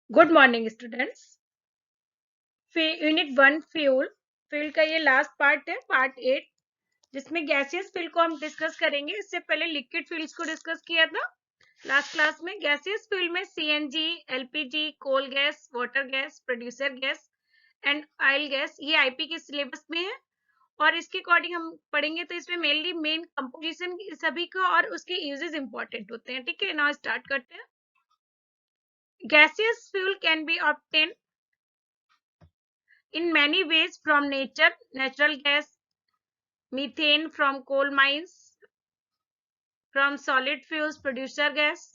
Good morning students. Unit 1 fuel का ये last part है, पार्ट 8, जिसमें गैसियस फ्यूल को हम डिस्कस करेंगे। इससे पहले लिक्विड फ्यूल्स को डिस्कस किया था लास्ट क्लास में। गैसियस फ्यूल में CNG, LPG, coal gas, water gas, producer gas and oil gas, ये आईपी के सिलेबस में है और इसके अकॉर्डिंग हम पढ़ेंगे। तो इसमें मेनली मेन कंपोजिशन सभी का और उसके यूजेस इंपॉर्टेंट होते हैं। ठीक है, नाउ स्टार्ट करते हैं। Gaseous fuel can be obtain in many ways from nature: natural gas, methane from coal mines, from solid fuels, producer gas,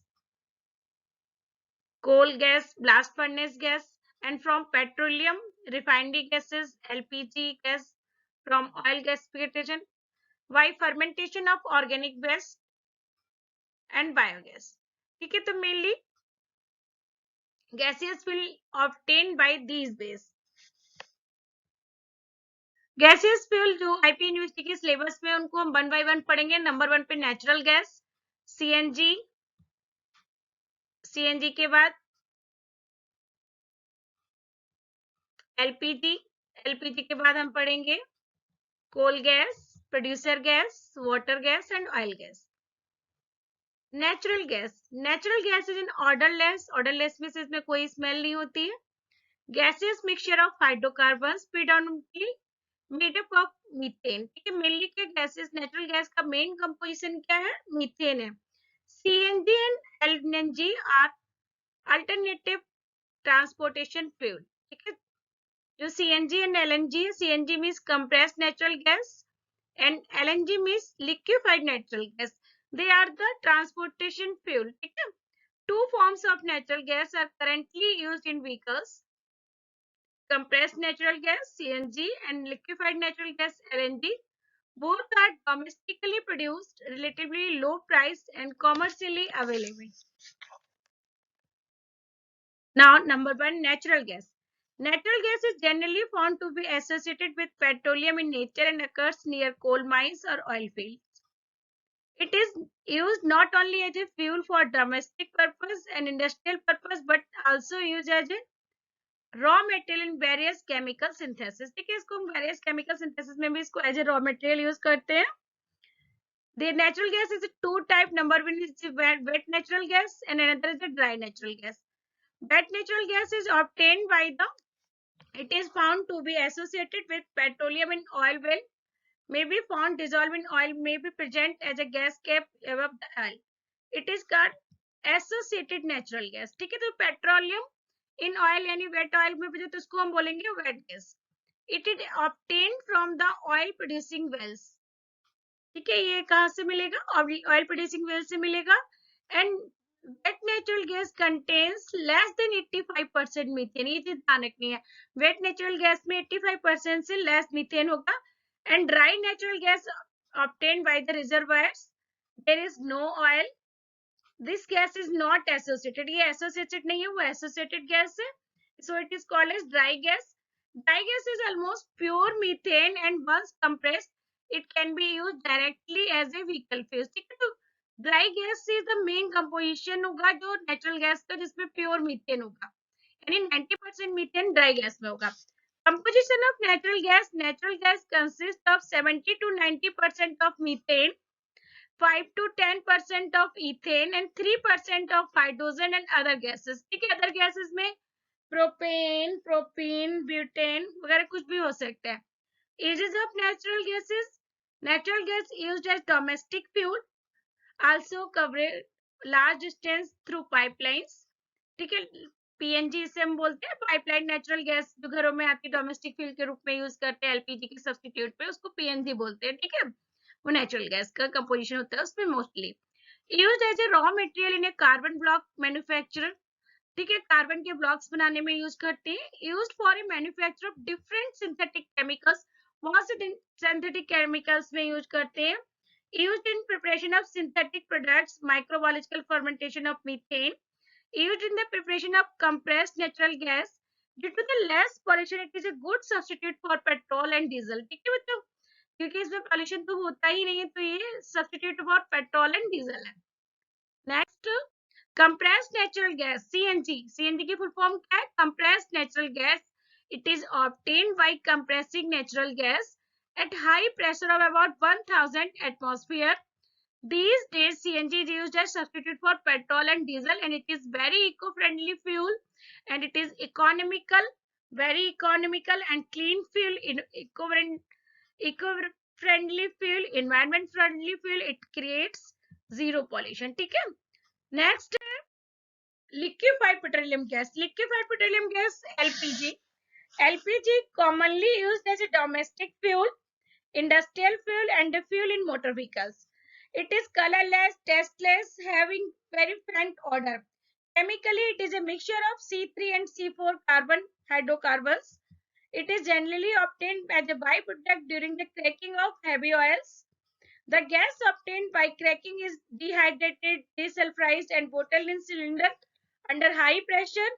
coal gas, blast furnace gas, and from petroleum, refinery gases, LPG gas, from oil gasification, by fermentation of organic waste and biogas. ठीक है, तो mainly gaseous will obtained by these ways. Gaseous fuel जो IP university के syllabus में, उनको हम 1 bye 1 पढ़ेंगे। Number 1 पे नेचुरल गैस, सीएनजी, सीएनजी के बाद एलपीजी, एलपीजी के बाद हम पढ़ेंगे coal gas, producer gas, water gas and oil gas. Natural gas, natural gas is in odourless, odourless में से इसमें कोई स्मेल नहीं होती है। Gaseous mixture of hydrocarbons predominantly made up of methane. ठीक है, मेनली के गैसेस, नेचुरल गैस का मेन कंपोजिशन क्या है? मीथेन है। CNG and LNG are alternative transportation fuel. ठीक है, जो सीएनजी एंड एलएनजी है, CNG means compressed natural gas and LNG means liquefied natural gas. They are the transportation fuel. ठीक है, two forms of natural gas are currently used in vehicles: compressed natural gas CNG and liquefied natural gas LNG. Both are domestically produced, relatively low priced and commercially available. Now, number 1, natural gas. Natural gas is generally found to be associated with petroleum in nature and occurs near coal mines or oil fields. It is used not only as a fuel for domestic purpose and industrial purpose, but also used as a raw material in various chemical synthesis. ठीक है, इसको हम various chemical synthesis में भी इसको as a raw material use करते हैं. The natural gas is a two type. Number 1 is wet natural gas and another is a dry natural gas. Wet natural gas is obtained by the, it is found to be associated with petroleum and oil well, may be found dissolved in oil, may be present as a gas cap above the oil. It is called associated natural gas. ठीक है, तो petroleum in oil यानी wet oil में भी, तो उसको हम बोलेंगे wet gas. It is obtained from the oil producing wells. ठीक है, ये कहाँ से मिलेगा? ऑयल प्रोड्यूसिंग वेल से मिलेगा. And wet natural gas contains less than 85% methane. ये चीज ध्यान रखनी है, वेट नेचुरल गैस में 85% से लेस मीथेन होगा. And dry natural gas obtained by the reservoirs, there is no oil, this gas is not associated. ये associated नहीं है, वो associated gas है, so it is called as dry gas. Dry gas is almost pure methane and once compressed it can be used directly as a vehicle fuel. ठीक है, तो dry gas is the main composition होगा जो natural gas का, जिसमें pure methane होगा, यानी 90% methane dry gas में होगा. Composition of natural gas consists of 70 to 90% of methane, 5 to 10% of ethane and 3% of hydrogen and other gases. ठीक है, अदर गैसेस में प्रोपेन, प्रोपीन, ब्यूटेन वगैरह कुछ भी हो सकता है. Uses of natural gases: natural gas used as domestic fuel, also cover large distance through pipelines. ठीक है, पीएनजी इसे हम बोलते हैं, पाइपलाइन नेचुरल गैस जो घरों में आती है डोमेस्टिक फ्यूल के रूप में यूज करते हैं एलपीजी के सब्स्टिट्यूट पे, उसको पीएनजी बोलते हैं. ठीक है, वो नेचुरल गैस का कंपोजिशन होता है उसमें mostly. Used as a raw material in a carbon block manufacture. ठीक है, कार्बन के ब्लॉक्स बनाने में यूज करते हैं. Used for a manufacture of different synthetic chemicals, बहुत से सिंथेटिक केमिकल्स में यूज करते हैं. Used in preparation of synthetic products, microbiological fermentation of methane. Used in the preparation of compressed natural gas. Due to the less pollution, it is a good substitute for petrol and diesel. ठीक है, मतलब क्योंकि इसमें pollution तो होता ही नहीं है, तो ये substitute for petrol and diesel है. Next, compressed natural gas, CNG. CNG की full form क्या है? Compressed natural gas. It is obtained by compressing natural gas at high pressure of about 1000 atmosphere. These days, CNG is used as substitute for petrol and diesel, and it is very eco-friendly fuel, and it is economical, very economical and clean fuel, in eco-friendly fuel, environment-friendly fuel. It creates zero pollution. ठीक है? Next, liquefied petroleum gas. Liquefied petroleum gas, LPG. LPG commonly used as a domestic fuel, industrial fuel, and a fuel in motor vehicles. It is colorless, tasteless, having very faint odor. Chemically, it is a mixture of C3 and C4 carbon hydrocarbons. It is generally obtained as a byproduct during the cracking of heavy oils. The gas obtained by cracking is dehydrated, desulfurized, and bottled in cylinder under high pressure.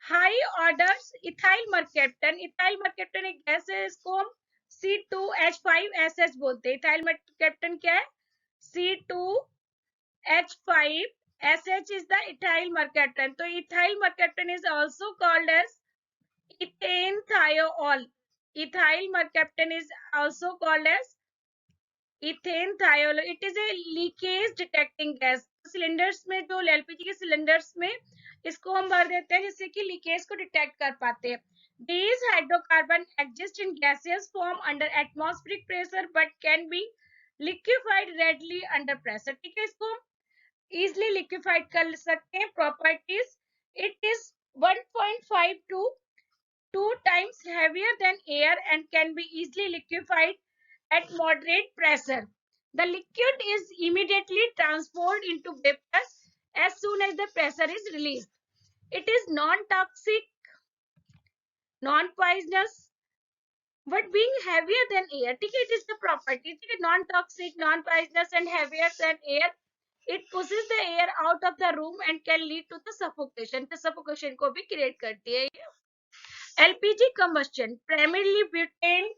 High orders ethyl mercaptan, ethyl mercaptan एक gas है, इसको हम C2H5SH बोलते हैं. Ethyl मर्केप्टन क्या है? C2H5SH is the ethyl mercaptan. तो ethyl mercaptan is also called as ethane thiol. Ethyl mercaptan is also called as ethane thiol. It is a leakage detecting gas. Cylinders में, जो एलपीजी के cylinders में इसको हम भर देते हैं जिससे कि लीकेज को डिटेक्ट कर पाते हैं. These hydrocarbon exist in gaseous form under atmospheric pressure but can be liquefied readily under pressure. ठीक है, इसको easily liquefied कर सकते हैं. Properties: it is 1.5 to 2 times heavier than air and can be easily liquefied at moderate pressure. The liquid is immediately transformed into vapor as soon as the pressure is released. It is non-toxic, non-poisonous, but being heavier than air. It is the property. Non-toxic, non-poisonous, and heavier than air. It pushes the air out of the room and can lead to the suffocation. The suffocation को भी create करती है. LPG combustion, primarily butane,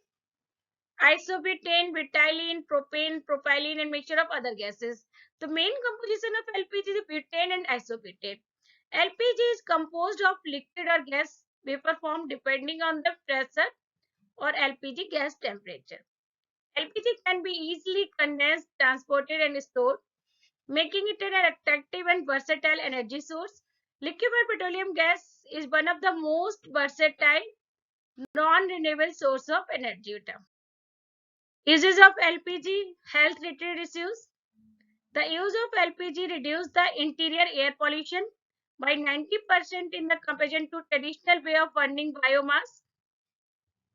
isobutane, butylene, propane, propylene, and mixture of other gases. The main composition of LPG is butane and isobutane. LPG is composed of liquid or gas vapor form depending on the pressure or LPG gas temperature. LPG can be easily condensed, transported, and stored, making it an attractive and versatile energy source. Liquefied petroleum gas is one of the most versatile non-renewable source of energy. Uses of LPG, health-related issues. The use of LPG reduces the interior air pollution by 90% in the comparison to traditional way of burning biomass.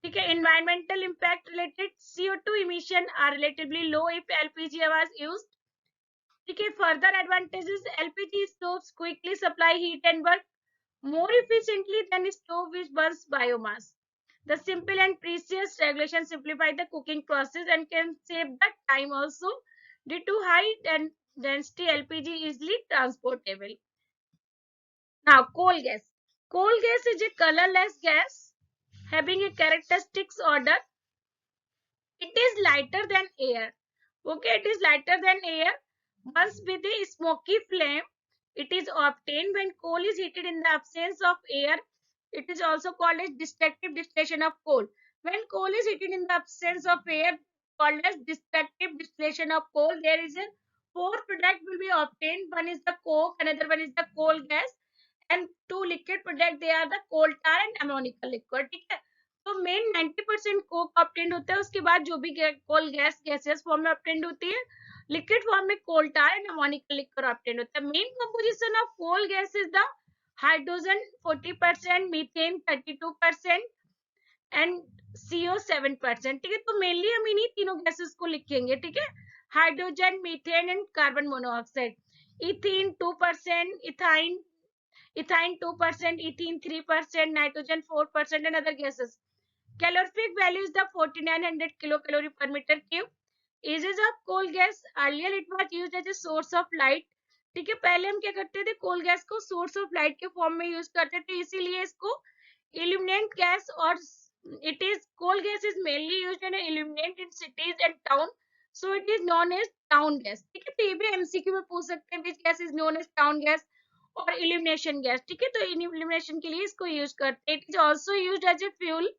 Environmental impact related, CO2 emission are relatively low if LPG was used. Further advantages, LPG stoves quickly supply heat and work more efficiently than a stove which burns biomass. The simple and precise regulation simplify the cooking process and can save the time also. Due to high density, LPG easily transportable. Now, coal gas. Coal gas is a colorless gas having a characteristic odor. It is lighter than air. Okay, it is lighter than air. Once with a smoky flame, it is obtained when coal is heated in the absence of air. It is also called as destructive distillation of coal. When coal is heated in the absence of air, called as destructive distillation of coal, there is a four product will be obtained. One is the coke, another one is the coal gas, and two liquid product. They are the coal tar and ammonical liquid. ठीक है, तो main 90% Coke obtained होता है. उसके बाद जो भी coal gas gases form में ऑब्टेन्ड होती है, लिक्विड फॉर्म में coal tar and ammoniacal liquid obtained होता है. Main composition of coal gas is the hydrogen 40%, methane 32% and CO 7%. ठीक है, तो मेनली हम इन्हीं तीनों गैसेस को लिखेंगे. ठीक है, hydrogen, methane and carbon monoxide. Ethene 2%, ethyne 2%, ethene 3%, nitrogen 4%, and other gases. Calorific value is the 4900 kilocalorie per meter cube. Uses of coal gas, earlier it was used as a source of light. ठीक है, पहले हम क्या करते थे, कोल gas को source of light के form में यूज करते थे, इसीलिए इसको इल्यूमिनेंट गैस, और it is coal gas is mainly used in illuminate in cities and town, so it is known as town gas. ठीक है, तो ये भी एमसीक्यू में पूछ सकते हैं, which gas is known as town gas. और इल्यूमिनेशन गैस, ठीक है, तो इल्यूमिनेशन के लिए इसको यूज करते हैं। It is also used as a fuel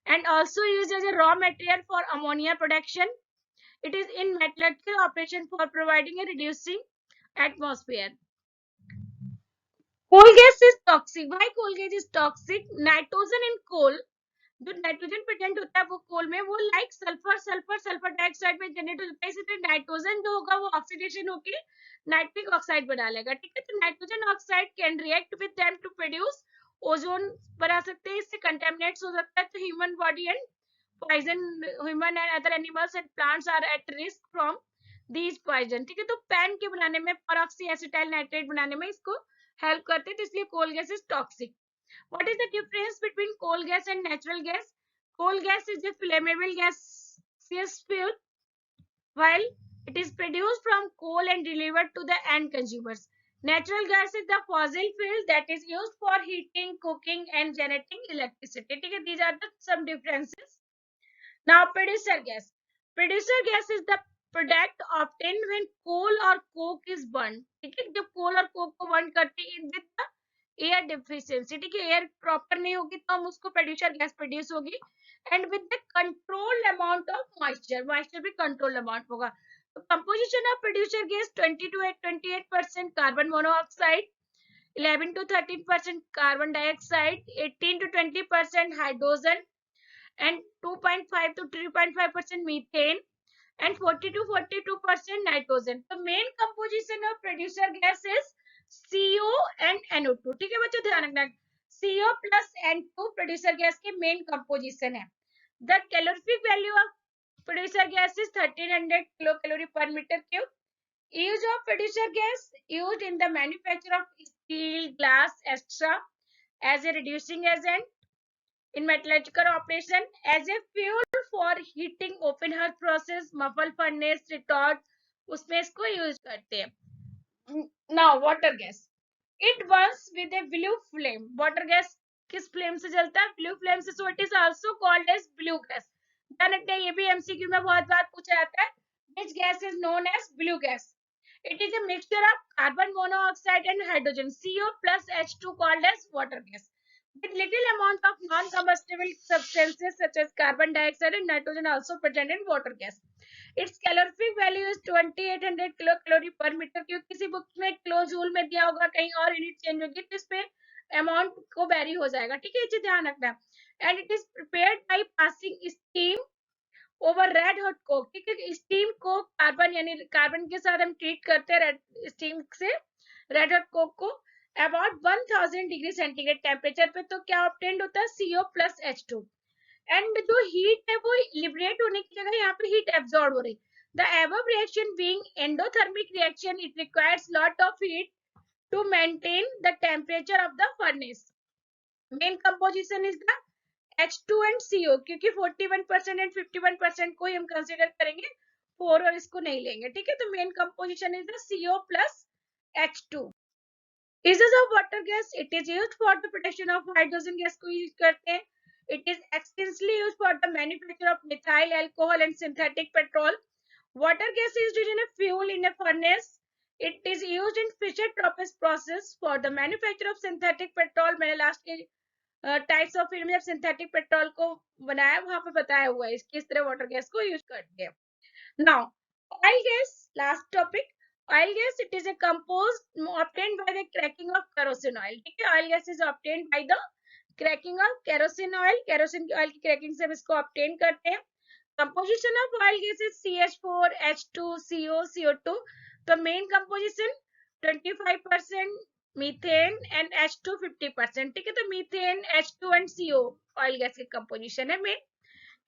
and also used as a raw material for ammonia production. It is in metallurgical operation for providing a reducing atmosphere. Coal gas is toxic. Why coal gas is toxic? Nitrogen in coal, जो nitrogen present होता है वो कोल में, वो like sulphur sulphur sulphur dioxide में generate होता है। इसी तरह नाइट्रोजन जो होगा वो ऑक्सीडेशन होकर नाइट्रिक ऑक्साइड बना लेगा, ठीक है। तो nitrogen oxide can react with them to produce ozone बना सकते हैं, इससे कंटेमिनेट्स हो सकता है। तो human body and poison, human and other animals and plants are at risk from these poison, ठीक है। तो पैन के बनाने में, परऑक्सी एसिटाइल नाइट्रेट बनाने में इसको हेल्प करते हैं, तो इसलिए coal gas is toxic. What is the difference between coal gas and natural gas? Coal gas is a flammable gaseous fuel, while it is produced from coal and delivered to the end consumers. Natural gas is the fossil fuel that is used for heating, cooking, and generating electricity. ठीक है, these are the some differences. Now, producer gas. Producer gas is the product obtained when coal or coke is burned. ठीक है, जब कोल और Coke को burn करते हैं with the air deficiency, ठीक है, एयर प्रॉपर नहीं होगी तो हम उसको प्रोड्यूसर गैस प्रोड्यूस होगी, and with the controlled amount of moisture, moisture भी कंट्रोल अमाउंट होगा। तो composition of producer gas 20 to 28% carbon monoxide, 11 to 13% carbon dioxide, 18 to 20% hydrogen, and 2.5 to 3.5% methane, and 40 to 42% nitrogen. The main composition of producer gas is CO and NO2, ठीक है बच्चों, ध्यान रखना, CO plus N2 producer gas के main composition है। The calorific value of producer gas is 1300 kilocalorie per meter cube. Use of producer gas used in the manufacture of steel, glass, etc. as a reducing agent in metallurgical operation, as a fuel for heating open hearth process, muffle furnace, retort, उसमें इसको use करते हैं। Now water gas, it burns with a blue flame. Water gas किस flame से जलता है? Blue flame से, so it is also called as blue gas. ध्यान रखना, ये भी एमसीक्यू में बहुत बार पूछा जाता है, which gas is known as blue gas? It is a mixture of carbon monoxide and hydrogen, CO plus H2, called as water gas, with little amount of non-combustible substances such as carbon dioxide and nitrogen also present in water gas. Its calorific value is 2800 kilocalorie per meter cube. किसी book में kilo joule में दिया होगा, कहीं और unit change होगी तो इस पे अमाउंट को वेरी हो जाएगा, ठीक है, ये ध्यान रखना। And it is prepared by passing steam over red hot Coke, ठीक है, स्टीम को कार्बन यानी कार्बन के साथ हम ट्रीट करते हैं स्टीम से रेड हॉट कोक को अबाउट 1000 डिग्री सेंटीग्रेड टेम्परेचर पे, तो क्या ऑब्टेन्ड होता है? CO plus H2, एंड जो हीट है वो लिबरेट होने की जगह यहाँ पे हीट एब्जॉर्ब हो रही। The above reaction being endothermic reaction, it requires lot of heat to maintain the temperature of the furnace. Main composition is the H2 and CO, क्योंकि 41% एंड 51% को ही हम कंसिडर करेंगे, 4 और इसको नहीं लेंगे, ठीक है। तो main composition is the CO plus H2. Uses of water gas, it is used for the production of hydrogen gas को यूज करते हैं। It is extensively used for the manufacture of methyl alcohol and synthetic petrol. Water gas is used in a fuel in a furnace. It is used in Fischer-Tropsch process for the manufacture of synthetic petrol. मैंने last के types of field में जब synthetic petrol को बनाया वहां पे बताया हुआ है किस तरह वाटर गैस को यूज करते हैं। Now, oil gas, last topic. Oil gas, it is a compost obtained by the cracking of kerosene oil, ठीक है। Oil gas is obtained by the cracking of kerosene oil, kerosene oil की cracking से हम इसको obtain करते हैं। Composition of oil gas is CH4, H2, CO, CO2. तो main composition 25% methane and H2 50%, ठीक है। तो methane, H2 and CO oil gas की कंपोजिशन है। Main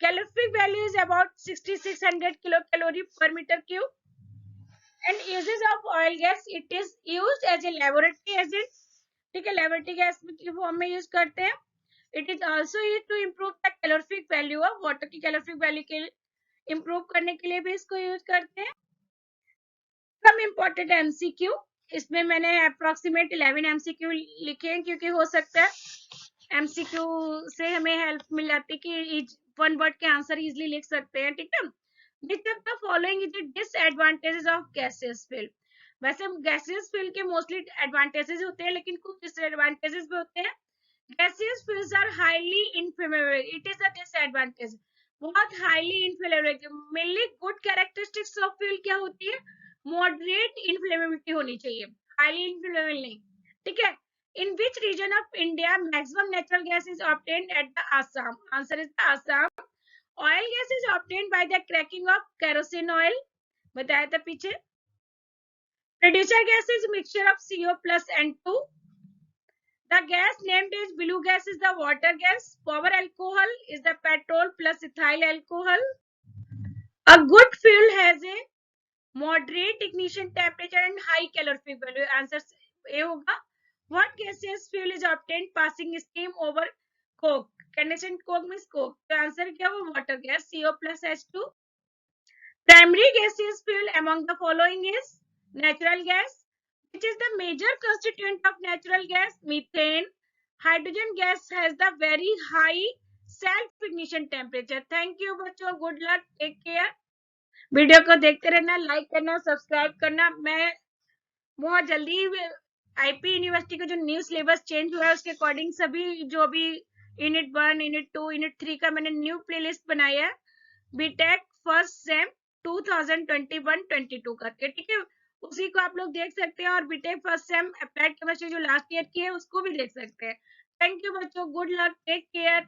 calorific value is about 6600 kilocalorie per meter cube. And uses of oil gas, it is used as a laboratory agent, ठीक है, laboratory gas की form में use करते हैं। It is also used to improve the calorific value of water, की calorific value के improve करने के लिए भी इसको यूज करते हैं। Some important MCQ, इसमें मैंने अप्रोक्सीमेट 11 MCQ लिखे हैं, क्योंकि हो सकता है MCQ से हमें हेल्प मिल जाती है कि वन वर्ड के आंसर इजिली लिख सकते हैं, ठीक है। Which of the following is the disadvantages of gaseous fuel? वैसे गैसियस फ्यूल के मोस्टली एडवांटेजेस होते हैं, लेकिन कुछ डिसएडवांटेजेस भी होते हैं। Gaseous fuels are highly inflammable, it is a disadvantage, बहुत highly inflammable. Mainly good characteristics of fuel क्या होती है, मॉडरेट इनफ्लेमेबिलिटी होनी चाहिए, हाईली इनफ्लेमेबल नहीं, ठीक है। In which region of India maximum natural gas is obtained at the Assam? Answer is the Assam. Oil gas is obtained by the cracking of kerosene oil. बताया था पीछे। Producer gas is mixture of CO plus N2. The gas named as blue gas is the water gas. Power alcohol is the petrol plus ethyl alcohol. A good fuel has a moderate ignition temperature and high calorific value. Answer A होगा. What gaseous fuel is obtained passing steam over coke? Condensed coke means coke. तो answer क्या हुआ, water gas, CO plus H2. Primary gaseous fuel among the following is natural gas, which is the major constituent of natural gas, methane. Hydrogen gas has the very high self ignition temperature. Thank you बच्चों, good luck, take care. Video को देखते रहना, like करना, subscribe करना। मैं बहुत जल्दी IP university का जो न्यू सिलेबस चेंज हुआ है उसके अकॉर्डिंग सभी जो अभी यूनिट 1, यूनिट 2, यूनिट 3 का मैंने न्यू प्लेलिस्ट बनाया है बीटेक फर्स्ट सेम 2021-22 करके, ठीक है। उसी को आप लोग देख सकते हैं, और BTech first sem applied chemistry जो लास्ट ईयर की है उसको भी देख सकते हैं। थैंक यू बच्चों, गुड लक, टेक केयर।